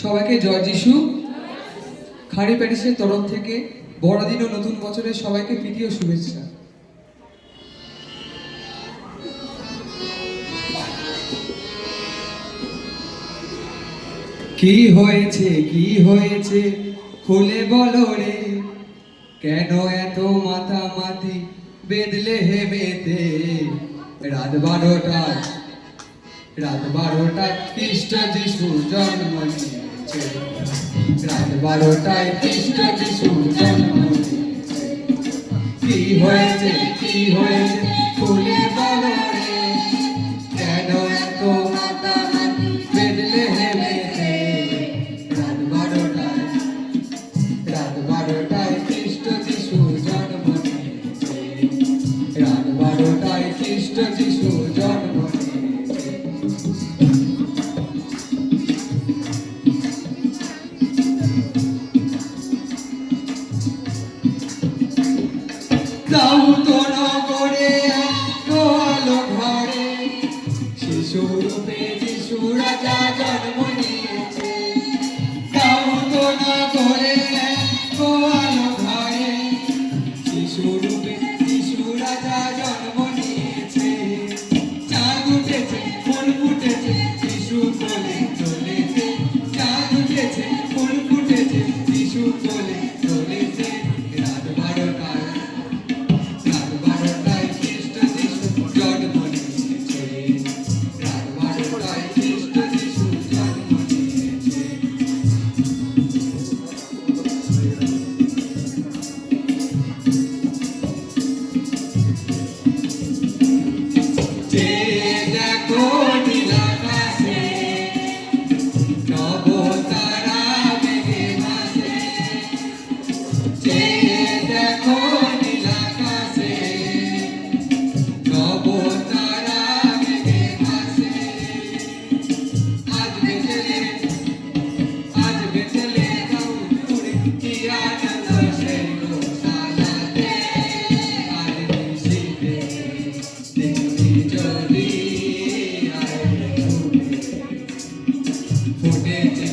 সবাইকে জয় যিশু। খাড়ি প্যারিসের তরফ থেকে বড়দিন ও নতুন বছরের সবাইকে প্রীতি ও শুভেচ্ছা। কি হয়েছে খুলে বলো রে, কেন এত মাতামাতি বেদলেহেমেতে? রাত 12টায় খ্রিস্ট যিশু জন্ম নিয়েছে। রাত 12টায় খ্রিস্ট যিশু জন্ম নিয়েছে। কি হয়েছে খুলে বলো রে, কেন এত মাতামাতি বেদলেহেমেতে? রাত 12টায় খ্রিস্ট যিশু জন্ম নিয়েছে। রাত 12টায় খ্রিস্ট যিশু জন্ম নিয়েছে। দাউতো নগরে আলো ঘরে শিশুরূপে যিশু রাজা জন্ম নিয়েছে। দাউতো নগরে আলো ঘরে শিশুরূপে যিশু রাজা জন্ম নিয়েছে। চাঁদ উঠেছে ফুল ফুটেছে যিশু কোলে চলেছে। চাঁদ উঠেছে ফুল ফুটেছে যিশু কোলে চলেছে। রাত 12টায় খ্রিস্ট যিশু জন্ম নিয়েছে। রাত 12টায় খ্রিস্ট যিশু জন্ম নিয়েছে। যে দেখো নীলাকাশে নবতারা মেঘে ভাসে। যে দেখো নীলাকাশে নবতারা মেঘে ভাসে। আজ বেতেলে গাউরে কি আনন্দ সেই গোশালাতে। আজ নিশীথে দেখবি যদি আয় ফুটেছে